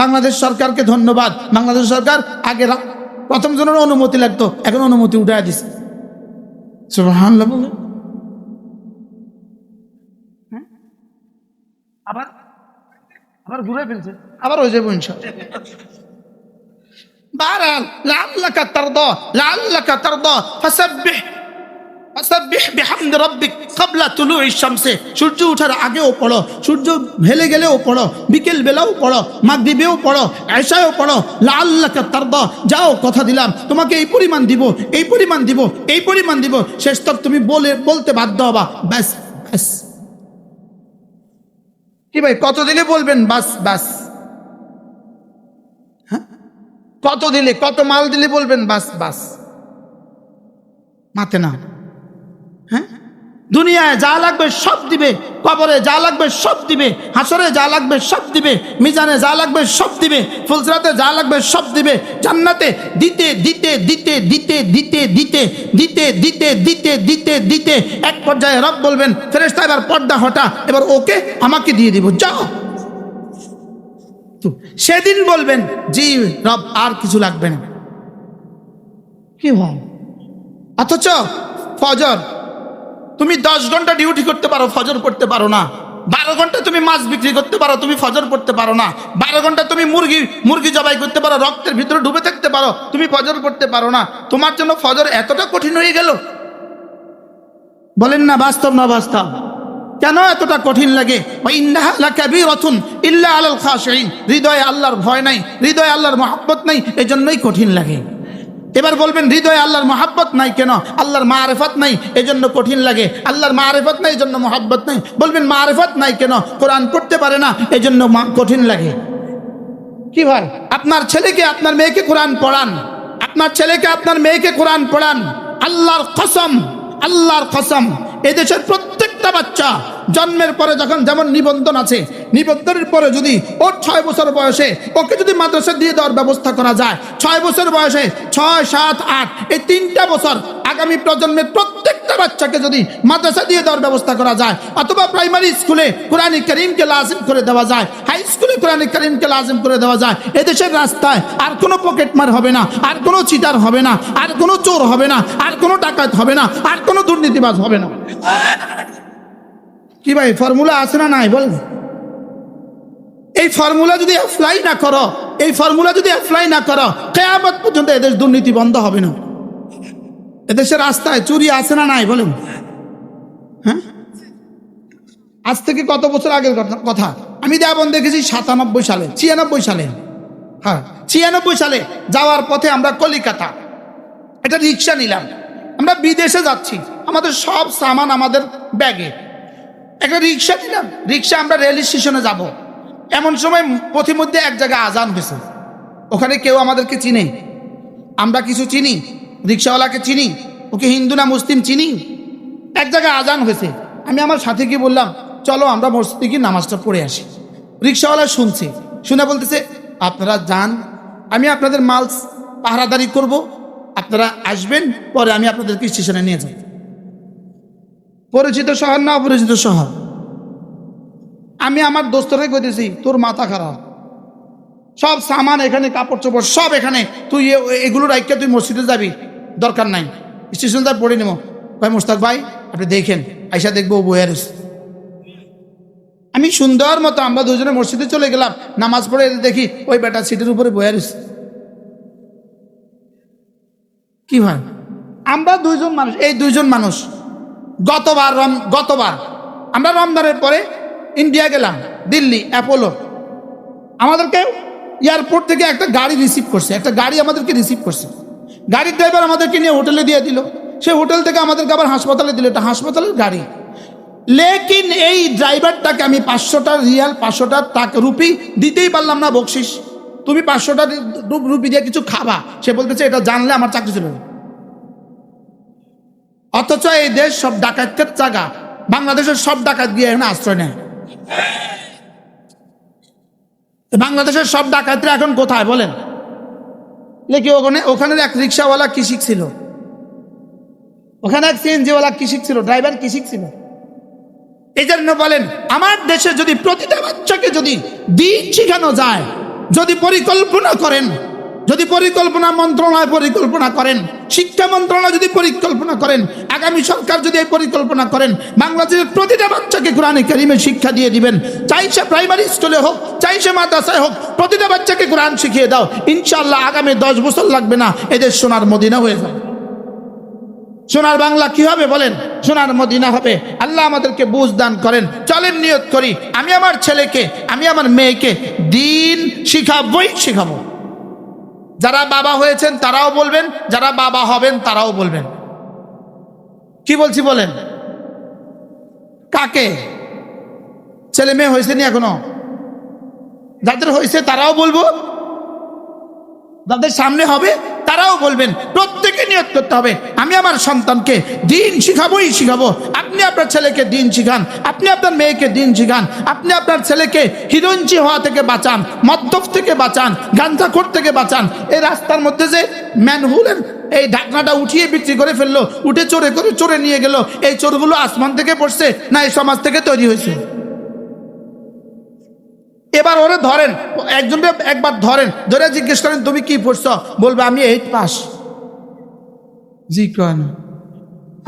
বাংলাদেশ সরকারকে ধন্যবাদ। বাংলাদেশ সরকার আগে প্রথম জনের অনুমতি লাগতো, এখন অনুমতি উঠায় দিছে। সুবহানাল্লাহ। আবার আবার ঘুরে ফেলছে, আবার হয়ে যাবো ইনশাআল্লাহ। বাহরাল লাআল্লাকা তারদা, লাআল্লাকা তারদা ফাসাব্বিহ ফাসাব্বিহ বিহামদি রাব্বিক ক্বাবলা তুলুইশ শামসি। সূর্য ওঠার আগেও পড়ো, সূর্য হেলে গেলেও পড়ো, বিকেল বেলাও পড়ো, মাগরিবেও পড়ো, এশায়ও পড়ো। লাআল্লাকা তারদা, যাও কথা দিলাম তোমাকে এই পরিমাণ দিব, এই পরিমাণ দিব, এই পরিমাণ দিব। শেষ তক তুমি বলতে বাধ্য হবা ব্যাস ব্যাস। কি ভাই কত দিলে বলবেন বাস বাস? হ্যাঁ, কত দিলে, কত মাল দিলে বলবেন বাস বাস? মাতে না। হ্যাঁ, দুনিয়ায় যা লাগবে সব দিবে, কবরে যা লাগবে সব দিবে, হাসরে যা লাগবে সব দিবে, মিজানে যা লাগবে সব দিবে, ফুলসরাতে যা লাগবে সব দিবে, জান্নাতে দিতে দিতে দিতে দিতে দিতে দিতে দিতে দিতে দিতে দিতে দিতে এক পর্যায়ে রব বলবেন ফেরেশতা এবার পর্দা হটা, এবার ওকে আমাকে দিয়ে দিব, যাও। সেদিন বলবেন জি রব আর কিছু লাগবে না। কি হয়? অথচ ফজর তুমি 10 ঘন্টা ডিউটি করতে পারো, ফজর পড়তে পারো না। 12 ঘন্টা তুমি মাছ বিক্রি করতে পারো, তুমি ফজর পড়তে পারো না। 12 ঘন্টা তুমি মুরগি জবাই করতে পারো, রক্তের ভিতরে ডুবে থাকতে পারো, তুমি ফজর পড়তে পারো না। তোমার জন্য ফজর এতটা কঠিন হয়ে গেল? বলেন না বাস্তব না বাস্তব? কেন এতটা কঠিন লাগে? ইন্নাহা লাকাবীরাতুন ইল্লা আলাল খাশিঈন। হৃদয়ে আল্লাহর ভয় নাই, হৃদয়ে আল্লাহর মহব্বত নাই, এজন্যই কঠিন লাগে। এবার বলবেন হৃদয়ে আল্লাহর মহব্বত নাই কেন? আল্লাহর মারিফত নাই এজন্য কঠিন লাগে। আল্লাহর মারিফত নাই এজন্য মহব্বত নাই। বলবেন মারিফত নাই কেন? কোরআন পড়তে পারে না এজন্য কঠিন লাগে। কি ভাই, আপনার ছেলেকে আপনার মেয়েকে কোরআন পড়ান, আপনার ছেলেকে আপনার মেয়েকে কোরআন পড়ান। আল্লাহর কসম, আল্লাহর কসম, এদেশের প্রত্যেকটা বাচ্চা জন্মের পরে যখন যেমন নিবন্ধন আছে, নিবন্ধনের পরে যদি ওর 6 বছর বয়সে ওকে যদি মাদ্রাসা দিয়ে দেওয়ার ব্যবস্থা করা যায়, 6 বছর বয়সে 6, 7, 8 এই 3টা বছর আগামী প্রজন্মের প্রত্যেকটা বাচ্চাকে যদি মাদ্রাসা দিয়ে দেওয়ার ব্যবস্থা করা যায়, অথবা প্রাইমারি স্কুলে কোরআনে কারীমকে লাজিম করে দেওয়া যায়, হাই স্কুলে কোরআনে কারীমকে লাজিম করে দেওয়া যায়, এদেশের রাস্তায় আর কোনো পকেটমার হবে না, আর কোনো চিটার হবে না, আর কোনো চোর হবে না, আর কোনো ডাকাত হবে না, আর কোনো দুর্নীতিবাজ হবে না। কি ভাই ফর্মুলা আছে না নাই বলেন? এই ফর্মুলা যদি অ্যাপ্লাই না করো, এই ফর্মুলা যদি অ্যাপ্লাই না করো, কিয়ামত পর্যন্ত এদেশ দুর্নীতি বন্ধ হবে না। এদেশের রাস্তায় চুরি আছে না নাই বলেন? হ্যাঁ, আজ থেকে কত বছর আগের কথা, আমি দেওবন্দ দেখেছি 97 সালে, 96 সালে, হ্যাঁ 96 সালে যাওয়ার পথে আমরা কলিকাতা একটা রিক্সা নিলাম, আমরা বিদেশে যাচ্ছি, আমাদের সব সামান আমাদের ব্যাগে, একটা রিক্সা নিলাম, রিক্সা আমরা রেল স্টেশনে যাব। এমন সময় পথিমধ্যে এক জায়গায় আজান হয়েছে, ওখানে কেউ আমাদেরকে চিনে, আমরা কিছু চিনি, রিক্সাওয়ালাকে চিনি, ওকে হিন্দু না মুসলিম চিনি। এক জায়গায় আজান হয়েছে, আমি আমার সাথে কি বললাম চলো আমরা মসজিদে গিয়ে নামাজটা পড়ে আসি। রিক্সাওয়ালা শুনছে, শুনে বলতেছে আপনারা যান, আমি আপনাদের মাল পাহারাদারি করব, আপনারা আসবেন, পরে আমি আপনাদেরকে স্টেশনে নিয়ে যাব। পরিচিত শহর না অপরিচিত শহর? আমি আমার দোস্তরে কইতেছি তোর মাথা খারাপ, সব সামান এখানে, কাপড় চোপড় সব এখানে, তুই এগুলো রাইখা তুই মসজিদে যাবি, দরকার নাই, স্টেশন তার পড়ে নেব। ভাই মোস্তাক ভাই আপনি দেখেন, আইসা দেখবো বইয়ার। আমি সুন্দর মতো আমরা দুজনে মসজিদে চলে গেলাম, নামাজ পড়ে দেখি ওই বেটা সিটের উপরে বইয়ার। কি ভাই, আমরা দুইজন মানুষ, এই দুইজন মানুষ গতবার আমরা রমজানের পরে ইন্ডিয়া গেলাম, দিল্লি অ্যাপোলো, আমাদেরকে এয়ারপোর্ট থেকে একটা গাড়ি রিসিভ করছে, একটা গাড়ি আমাদেরকে রিসিভ করছে, গাড়ির ড্রাইভার আমাদেরকে নিয়ে হোটেলে দিয়ে দিল, সে হোটেল থেকে আমাদেরকে আবার হাসপাতালে দিল, এটা হাসপাতালের গাড়ি। লেকিন এই ড্রাইভারটাকে আমি 500টা রিয়াল, 500টা টাকা রুপি দিতেই পারলাম না বকশিস, তুমি 500টা রুপি দিয়ে কিছু খাবা, সে বলতেছে এটা জানলে আমার চাকরি চলে যাবে। অথচ এই দেশ সব ডাকাতের জায়গা, বাংলাদেশের সব ডাকাত গিয়ে এখানে আশ্রয় নেয়। বাংলাদেশের সব ডাকাতরা এখন কোথায় বলেন? লেকি ওখানে এক রিক্সাওয়ালা কি শিখছিল, ওখানে এক সিএনজিওয়ালা কি শিখছিল, ড্রাইভার কি শিখছিল। এই জন্য বলেন আমার দেশে যদি প্রতিটা বাচ্চাকে যদি দিন শিখানো যায়, যদি পরিকল্পনা করেন, যদি পরিকল্পনা মন্ত্রণালয় পরিকল্পনা করেন, শিক্ষা মন্ত্রণালয় যদি পরিকল্পনা করেন, আগামী সরকার যদি এই পরিকল্পনা করেন, বাংলাদেশের প্রতিটা বাচ্চাকে কোরআনে কারিমে শিক্ষা দিয়ে দিবেন, চাই সে প্রাইমারি স্কুলে হোক, চাই সে মাদ্রাসায় হোক, প্রতিটা বাচ্চাকে কোরআন শিখিয়ে দাও, ইনশাআল্লাহ আগামী 10 বছর লাগবে না, এদের সোনার মদিনা হয়ে যাবে। সোনার বাংলা কি হবে বলেন? সোনার মদিনা হবে। আল্লাহ আমাদেরকে বুঝ দান করেন। চলেন নিয়ত করি, আমি আমার ছেলেকে, আমি আমার মেয়েকে দিন শিখাবো। যারা বাবা হয়েছেন তারাও বলবেন, যারা বাবা হবেন তারাও বলবেন। কি বলছি বলেন? কাকে? ছেলে মেয়ে হয়েছে নি এখনো? যাদের হয়েছে তারাও বলবো, যাদের সামনে হবে তারাও বলবেন। প্রত্যেকে নিয়ত করতে হবে, আমি আমার সন্তানকে দিন শিখাবো। আপনি আপনার ছেলেকে দিন শিখান, আপনি আপনার মেয়েকে দিন শিখান। আপনি আপনার ছেলেকে হিরঞ্চি হওয়া থেকে বাঁচান, মদ্যপ থেকে বাঁচান, গাঁজাখোর থেকে বাঁচান। এই রাস্তার মধ্যে যে ম্যানহুলের এই ঢাকনাটা উঠিয়ে বিক্রি করে ফেললো, উঠে চোরে নিয়ে গেল, এই চোরগুলো আসমান থেকে পড়ছে না এই সমাজ থেকে তৈরি হয়েছে? এবার ওরে ধরেন, একজনকে একবার ধরে জিজ্ঞেস করেন তুমি কি পড়ছো, বলবে আমি 8 পাস। জি কেন?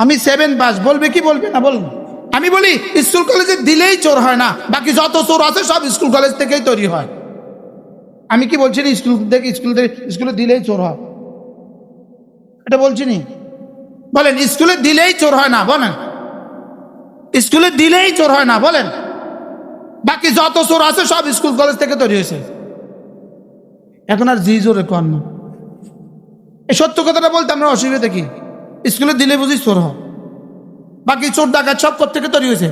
আমি 7 পাস। বলবে কি বলবে না? বলবো। আমি বলি স্কুল কলেজে দিলেই চোর হয় না, বাকি যত চোর আছে সব স্কুল কলেজ থেকেই তৈরি হয়। আমি কি বলছি না স্কুলে দিলেই চোর হয়? এটা বলছি নি? বলেন স্কুলে দিলেই চোর হয় না? বলেন স্কুলে দিলেই চোর হয় না? বলেন বাকি যত চোর আছে সব স্কুল কলেজ থেকে তৈরি হয়েছে। এখন আর জি জোরে কর না, এই সত্য কথাটা বলতে আমরা অসুবিধা কি? স্কুলে দিলে বুঝি চোর হয়, বাকি চোর ডাকাত সব থেকে তৈরি হয়েছে।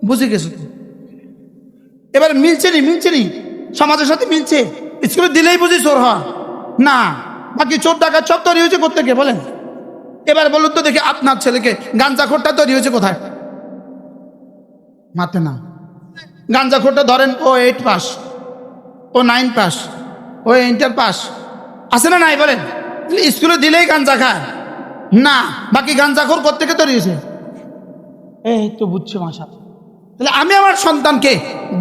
বুঝে গেছো? এবার মিলছে নি সমাজের সাথে মিলছে? স্কুলে দিলেই বুঝি চোর হয় না, বাকি চোর ডাকাত সব তৈরি হয়েছে কোত্থেকে বলেন? এবার বলুন তো দেখি, আপনার ছেলেকে গাঁজাখোরটা তৈরি হয়েছে কোথায়? মাতে না। গাঁজাখোরটা ধরেন ও 8 পাস, ও 9 পাস, ও ইন্টার পাস, আছে না নাই বলেন? স্কুলে দিলেই গাঁজা খায় না, বাকি গাঁজাখোর কোত্থেকে তৈরি হয়েছে? এই তো বুঝছো মাসা। তাহলে আমি আমার সন্তানকে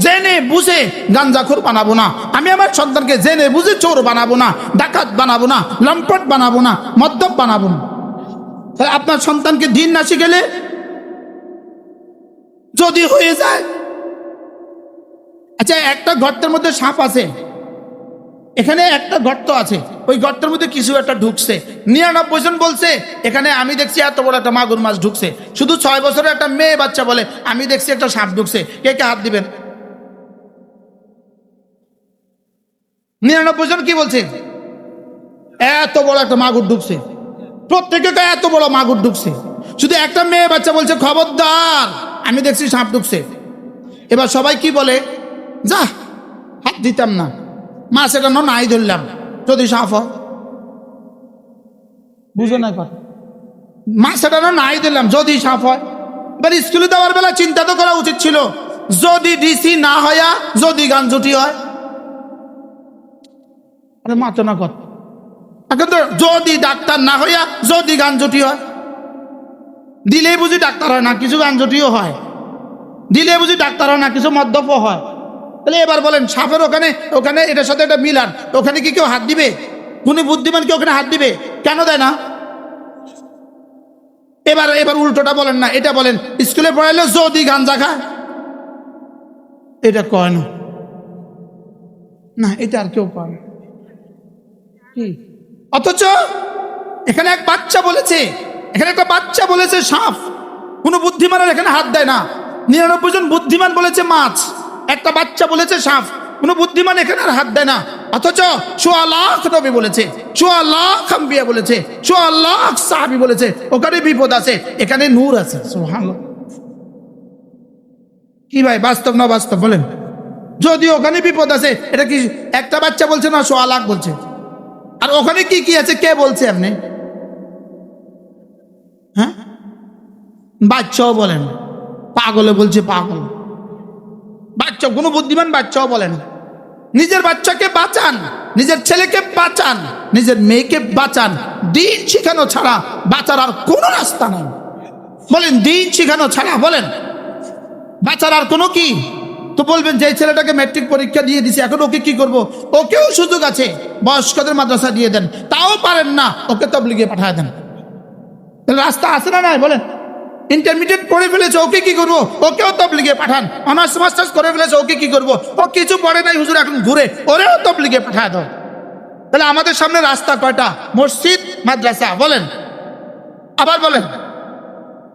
জেনে বুঝে গাঁজাখোর বানাবো না, আমি আমার সন্তানকে জেনে বুঝে চোর বানাবো না, ডাকাত বানাবো না, লম্পট বানাবো না, মদ্যপ বানাবো না। তাহলে আপনার সন্তানকে দিন না শিখেলে যদি হয়ে যায়, আচ্ছা একটা গর্তের মধ্যে সাপ আছে, এখানে একটা গর্ত আছে, ওই গর্তের মধ্যে কিছু একটা ঢুকছে, 99 জন বলছে এখানে আমি দেখছি এত বড় একটা মাগুর মাছ ঢুকছে। শুধু 6 বছরের একটা মেয়ে বাচ্চা বলে আমি দেখছি একটা সাপ ঢুকছে। কে কে হাত দিবেন? 99 জন কি বলছে? এত বড় একটা মাগুর ঢুকছে। প্রত্যেকে এত বড় মাগুর ঢুকছে, শুধু একটা মেয়ে বাচ্চা বলছে খবরদার আমি দেখছি সাপ ঢুকছে। এবার সবাই কি বলে? যা হাত দিতাম না, মাছ এটা নাই ধরলাম, যদি সাপ হয়। বুঝো না কথা? মাছ এটা নাই দিলাম যদি সাপ হয়। এবার স্কুলে দেওয়ার বেলা চিন্তা তো করা উচিত ছিল, যদি ডিসি না হয়া যদি গাঞ্জুটি হয়। আরে মাতো না কথা, এখন তো যদি ডাক্তার না হইয়া যদি গাঞ্জুটি হয়। দিলেই বুঝি ডাক্তার হয় না, কিছু গাঞ্জুটিও হয়। দিলে বুঝি ডাক্তার হয় না, কিছু মদ্যপও হয়। তাহলে এবার বলেন সাপের ওখানে এটার সাথে এটা মিলান, ওখানে কি কেউ হাত দিবে? কোন বুদ্ধিমান কি ওখানে হাত দিবে? কেন দেয় না? এবার উল্টোটা বলেন না, এটা বলেন স্কুলে পড়াইলে যদি গাঞ্জা খায়, এটা কয় না, এটা আর কেউ কয় না। কি অথচ এখানে এক বাচ্চা বলেছে, এখানে একটা বাচ্চা বলেছে সাপ, কোন বুদ্ধিমানের এখানে হাত দেয় না। 99 জন বুদ্ধিমান বলেছে মাছ, একটা বাচ্চা বলেছে সাপ, কোন বুদ্ধিমান এখানে আর হাত দেয় না। অথচ 1.25 লাখ নবী বলেছে, 1.25 লাখ আম্বিয়া বলেছে, 1.25 লাখ সাহাবী বলেছে ওখানে বিপদ আছে, এখানে নূর আছে। সুবহানাল্লাহ। কি ভাই বাস্তব না বাস্তব বলেন? যদি ওখানে বিপদ আছে, এটা কি একটা বাচ্চা বলছে না 1.25 লাখ বলছে? আর ওখানে কি কি আছে কে বলছে? আপনি হ্যাঁ, বাচ্চাও বলেন, পাগলে বলছে পাগল। বাচ্চা কোনো বুদ্ধিমান বাচ্চাও বলেন নিজের বাচ্চাকে বাঁচান, নিজের ছেলেকে বাঁচান, নিজের মেয়েকে বাঁচান। দিন শিখানো ছাড়া বাঁচার আর কোনো রাস্তা নেই। বলেন দিন শিখানো ছাড়া বলেন বাঁচার আর কোনো তো বলবেন যে এই ছেলেটাকে ম্যাট্রিক পরীক্ষা দিয়ে দিছে, এখন ওকে কি করব? ওকেও সুযোগ আছে, বয়স্কদের মাদ্রাসা দিয়ে দেন, তাও পারেন না, ওকে তাবলীগে পাঠায় দেন। তাহলে রাস্তা আছে না নাই বলেন? ইন্টারমিডিয়েট পড়ে ফেলেছে, ওকে কি করবো? ওকেও তাবলীগে পাঠান। অনার্স মাস্টার্স করে ফেলেছে, ওকে কি করবো? ও কিছু পড়ে নাই হুজুর, এখন ঘুরে, ওরেও তাবলীগে পাঠায় দাও। তাহলে আমাদের সামনে রাস্তা কয়টা? মসজিদ, মাদ্রাসা, বলেন, আবার বলেন।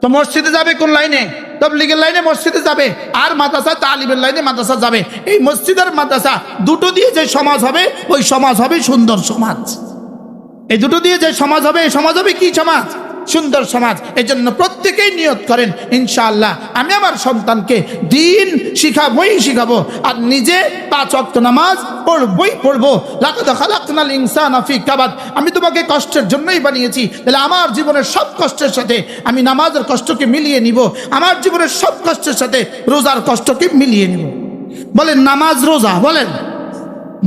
তো মসজিদে যাবে কোন লাইনে? তাবলীগের লাইনে মসজিদে যাবে, আর মাদ্রাসা তালিমের লাইনে মাদ্রাসা যাবে। এই মসজিদ আর মাদ্রাসা দুটো দিয়ে যে সমাজ হবে, ওই সমাজ হবে সুন্দর সমাজ। এই দুটো দিয়ে যে সমাজ হবে, এই সমাজ হবে কি সমাজ? সুন্দর সমাজ। এই জন্য প্রত্যেকেই নিয়ত করেন, ইনশাআল্লাহ আমি আমার সন্তানকে দিন শিখাবো, আর নিজে 5 ওয়াক্ত নামাজ পড়বো। লাকাদ খালাকনাল ইনসানা ফি কাবাদ, আমি তোমাকে কষ্টের জন্যই বানিয়েছি, তাহলে আমার জীবনের সব কষ্টের সাথে আমি নামাজের কষ্টকে মিলিয়ে নিব, আমার জীবনের সব কষ্টের সাথে রোজার কষ্টকে মিলিয়ে নিব। বলেন নামাজ রোজা, বলেন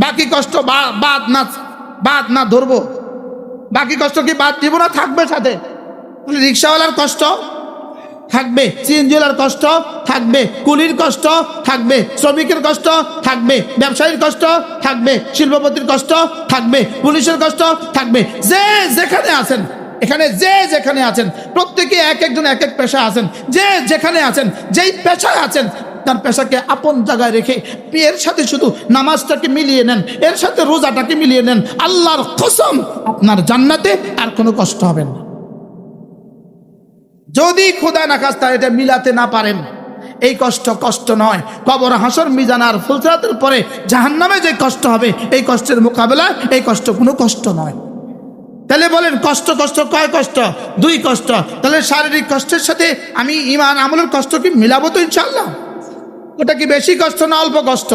বাকি কষ্ট বাদ না ধরবো, বাকি কষ্ট কি বাদ দিব না? থাকবে সাথে। রিক্সাওয়ালার কষ্ট থাকবে, সিএনজিওয়ালার কষ্ট থাকবে, কুলির কষ্ট থাকবে, শ্রমিকের কষ্ট থাকবে, ব্যবসায়ীর কষ্ট থাকবে, শিল্পপতির কষ্ট থাকবে, পুলিশের কষ্ট থাকবে। যে যেখানে আছেন, এখানে যে যেখানে আছেন, প্রত্যেকে এক একজন এক এক পেশা আছেন, যে যেখানে আছেন, যেই পেশায় আছেন, তার পেশাকে আপন জায়গায় রেখে এর সাথে শুধু নামাজটাকে মিলিয়ে নেন, এর সাথে রোজাটাকে মিলিয়ে নেন, আল্লাহর কসম আপনার জান্নাতে আর কোনো কষ্ট হবে না। যদি খোদা না খাস্তা এটা মিলাতে না পারেন, এই কষ্ট নয়। কবর, হাসর, মিজান আর ফুলসিরাতের পরে জাহান্নামে যে কষ্ট হবে, এই কষ্টের মোকাবেলা এই কষ্ট কোনো কষ্ট নয়। তাহলে বলেন কষ্ট কয় কষ্ট? 2 কষ্ট। তাহলে শারীরিক কষ্টের সাথে আমি ঈমান আমলের কষ্ট কি মিলাবো তো ইনশাআল্লাহ? ওটা কি বেশি কষ্ট না অল্প কষ্ট?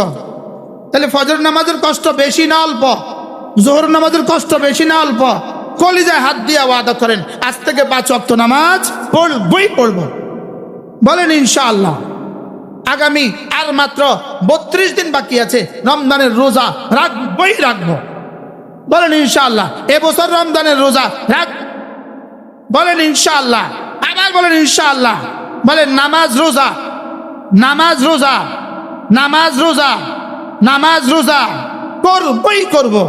তাহলে ফজর নামাজের কষ্ট বেশি না অল্প? জোহর নামাজের কষ্ট বেশি না অল্প? কলিজায় হাত দিয়ে ওয়াদা করেন, আজ থেকে 5 ওয়াক্ত নামাজ পড়বো। বলেন ইনশাআল্লাহ। আগামী আর মাত্র 32 দিন বাকি আছে, রমজানের রোজা রাখবো। বলেন ইনশাআল্লাহ। এবছর রমজানের রোজা বলেন ইনশাআল্লাহ। আবার বলেন ইনশাআল্লাহ। বলেন নামাজ রোজা করবো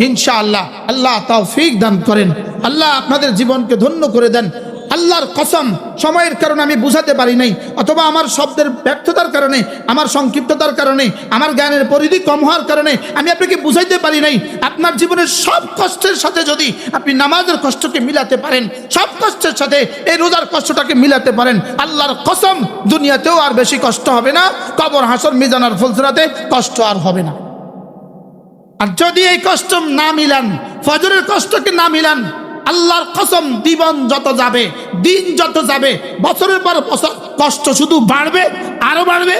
ইনশাআল্লাহ। আল্লাহ তৌফিক দান করেন, আল্লাহ আপনাদের জীবনকে ধন্য করে দেন। আল্লাহর কসম, সময়ের কারণে আমি বুঝাতে পারি নাই, অথবা আমার শব্দের ব্যর্থতার কারণে, আমার সংক্ষিপ্ততার কারণে, আমার জ্ঞানের পরিধি কম হওয়ার কারণে আমি আপনাকে বুঝাইতে পারি নাই। আপনার জীবনের সব কষ্টের সাথে যদি আপনি নামাজের কষ্টকে মিলাতে পারেন, সব কষ্টের সাথে এই রোজার কষ্টটাকে মিলাতে পারেন, আল্লাহর কসম দুনিয়াতেও আর বেশি কষ্ট হবে না, কবর, হাসর, মিজান আর ফুলসিরাতে কষ্ট আর হবে না। আর যদি এই কষ্ট না মিলান, ফজরের কষ্টকে না মিলান, আল্লাহর কসম জীবন যত যাবে, দিন যত যাবে, বছরের পর বছর কষ্ট শুধু বাড়বে, আরো বাড়বে।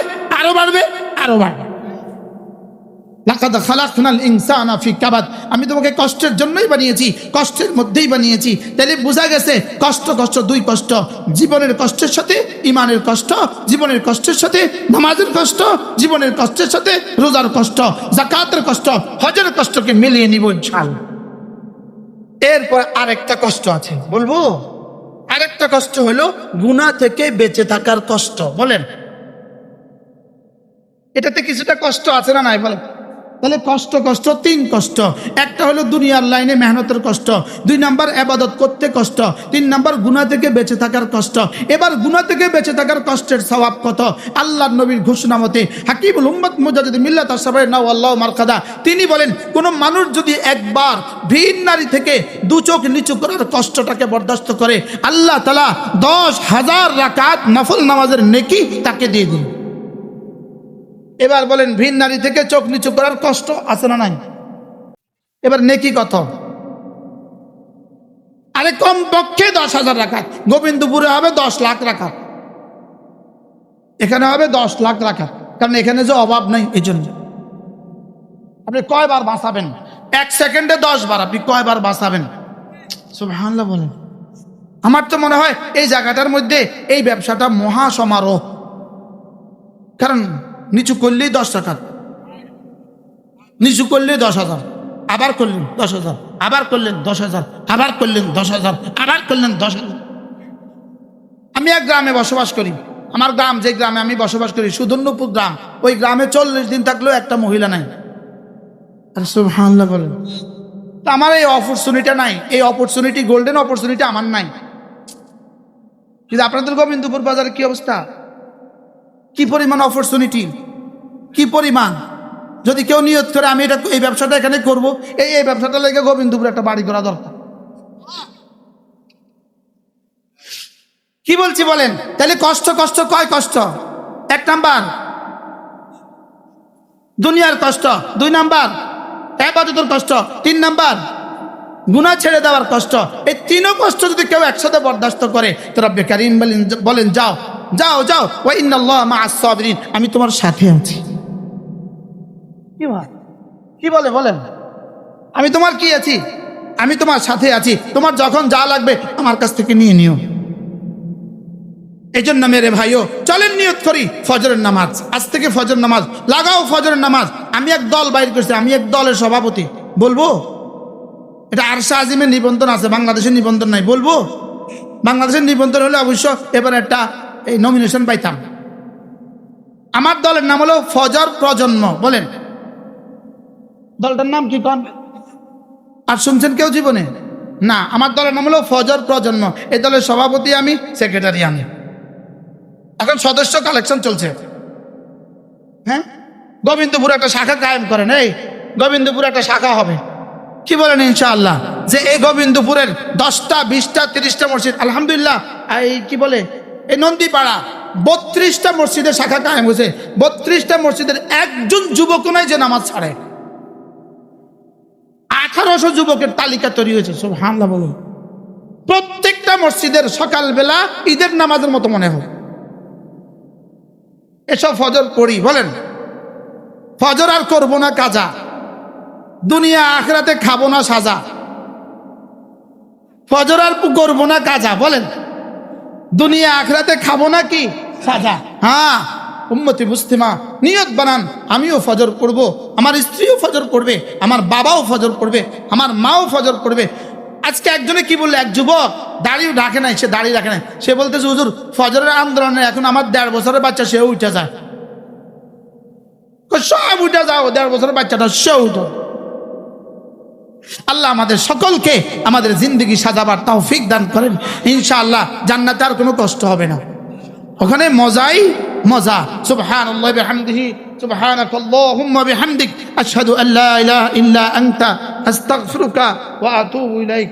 লাকাদ খালাকনাল ইনসানা ফি কাবাদ, আমি তোমাকে কষ্টের জন্যই বানিয়েছি, কষ্টের মধ্যেই বানিয়েছি। তাহলে বোঝা গেছে কষ্ট 2 কষ্ট, জীবনের কষ্টের সাথে ঈমানের কষ্ট, জীবনের কষ্টের সাথে নামাজের কষ্ট, জীবনের কষ্টের সাথে রোজার কষ্ট, যাকাতের কষ্ট, হজের কষ্টকে মিলিয়ে নিব ইনশাআল্লাহ। এরপর আরেকটা কষ্ট আছে, বলবো? আরেকটা কষ্ট হলো গুনাহ থেকে বেঁচে থাকার কষ্ট। বলেন এটাতে কিছুটা কষ্ট আছে না নাই? বলেন। তাহলে কষ্ট 3 কষ্ট। একটা হলো দুনিয়ার লাইনে মেহনতের কষ্ট, 2 নাম্বার ইবাদত করতে কষ্ট, 3 নাম্বার গুনাহ থেকে বেঁচে থাকার কষ্ট। এবার গুনাহ থেকে বেঁচে থাকার কষ্টের সওয়াব কত? আল্লাহর নবীর ঘোষণা মতে হাকিমুল উম্মত মুজাদ্দিদ মিল্লাত আশ-শাবাব নাওয়াল্লাহু মারকাদা, তিনি বলেন কোন মানুষ যদি একবার ভিন নারী থেকে 2 চোখ নিচু করার কষ্টটাকে বরদাস্ত করে, আল্লাহ তাআলা 10,000 রাকাত নফল নামাজের নেকি তাকে দিয়ে দিন। এবার বলেন ভিন নারী থেকে চোখ নিচু করার কষ্ট আছে না নাই? এবার নেকি কত? আরে কম পক্ষে 10,000 রাকাত। গোবিন্দপুরে হবে 10 লাখ রাকাত, এখানে হবে 10 লাখ রাকাত, কারণ এখানে যে অভাব নাই এই জন্য। আপনি কয়বার বাঁচাবেন? 1 সেকেন্ডে 10 বার আপনি কয়বার বাঁচাবেন? সুবহানাল্লাহ বলেন। আমার তো মনে হয় এই জায়গাটার মধ্যে এই ব্যবসাটা মহা সমারোহ, কারণ নিচু করলেই 10 রাকাত, নিচু করলেই 10,000, আবার করলেন 10,000, আবার করলেন 10,000, আবার করলেন 10,000, আবার করলেন 10,000। আমি এক গ্রামে বসবাস করি, আমার গ্রাম, যে গ্রামে আমি বসবাস করি, সুধন্যপুর গ্রাম, ওই গ্রামে 40 দিন থাকলেও একটা মহিলা নাই। আরে সুবহানাল্লাহ বলেন। তো আমার এই অপরচুনিটি নাই, এই অপরচুনিটি, গোল্ডেন অপরচুনিটি আমার নাই। কিন্তু আপনাদের গোবিন্দপুর বাজারে কি অবস্থা, কি পরিমাণ অপরচুনিটি, কি পরিমাণ। যদি কেউ নিয়ত করে আমি এটা, এই ব্যবসাটা এখানে করবো, এই ব্যবসাটা লেগে গোবিন্দপুরে একটা বাড়ি করা দরকার। কি বলছি বলেন? তাহলে কষ্ট কয় কষ্ট? 1 নাম্বার দুনিয়ার কষ্ট, 2 নাম্বার ইবাদতের কষ্ট, 3 নাম্বার গুনাহ ছেড়ে দেওয়ার কষ্ট। এই 3ও কষ্ট যদি কেউ একসাথে বরদাস্ত করে, তো রব্বে কারীম বলেন যাও যাও যাও, ওয়া ইন্নাল্লাহা মা'আস সাবিরিন, আমি তোমার সাথে আছি। কি বলে বলেন? আমি তোমার কি আছি? আমি তোমার সাথে আছি। তোমার যখন যা লাগবে আমার কাছ থেকে নিয়ে নিও। এই জন্য মেরে ভাইও, চলেন নিয়ত করি ফজরের নামাজ। আজ থেকে ফজর নামাজ লাগাও, ফজরের নামাজ। আমি এক দল বাইর করছি, আমি এক দলের সভাপতি। বলবো এটা আরশে আজিমের নিবন্ধন আছে, বাংলাদেশের নিবন্ধন নাই। বলবো বাংলাদেশের নিবন্ধন হলে অবশ্য এবার একটা এই নমিনেশন পাইতাম। আমার দলের নাম হলো ফজর প্রজন্ম। বলেন দলটার নাম কি কন? আর শুনছেন কেউ জীবনে? না, আমার দলের নাম হলো ফজর প্রজন্ম। এই দলের সভাপতি আমি, সেক্রেটারি আমি। এখন সদস্য কালেকশন চলছে। হ্যাঁ, গোবিন্দপুরে একটা শাখা কায়েম করেন। এই গোবিন্দপুরে একটা শাখা হবে, কি বলেন ইনশাআল্লাহ? যে এই গোবিন্দপুরের 10টা 20টা 30টা মসজিদ, আলহামদুলিল্লাহ, এই কি বলে, এই নন্দীপাড়া 32টা মসজিদের শাখা কায়েম হয়েছে। 32টা মসজিদের একজন যুবক নাই যে নামাজ ছাড়ে। 1800 যুবকের তালিকা তৈরি হয়েছে। সুবহানাল্লাহ বলুন। প্রত্যেকটা মসজিদের সকালবেলা ঈদের নামাজের মতো মনে হয়। এসব ফজর পড়ি। বলেন ফজর আর করবো না কাজা, দুনিয়া আখিরাতে খাবো না সাজা। ফজর আর করবো না কাজা, বলেন দুনিয়া আখিরাতে খাবো না কি সাজা। হ্যাঁ, উম্মতি মুসলিমা নিয়ত বানান, আমিও ফজর পড়বো, আমার স্ত্রীও ফজর পড়বে, আমার বাবাও ফজর পড়বে, আমার মাও ফজর পড়বে। আজকে একজনে কি বললো, এক যুবক দাড়িও রাখে নাই, সে দাড়ি রাখে নাই, সে বলতেছে হুজুর ফজরের আন্দোলনে এখন আমার 1.5 বছরের বাচ্চা সেও উঠে যায়। সব উঠে যাও, 1.5 বছরের বাচ্চাটা সেও উঠো। আল্লাহ আমাদের সকলকে আমাদের জিন্দগি সাজাবার তৌফিক দান করেন। ইনশাআল্লাহ জান্নাতে আর কোনো কষ্ট হবে না, ওখানে মজাই মজা। সুবহানাল্লাহি বিহামদিহি, সুবহানাকাল্লাহুম্মা বিহামদিক, আশহাদু আল্লা ইলাহা ইল্লা আনতা, আস্তাগফিরুকা ওয়া আতুবু ইলাইক।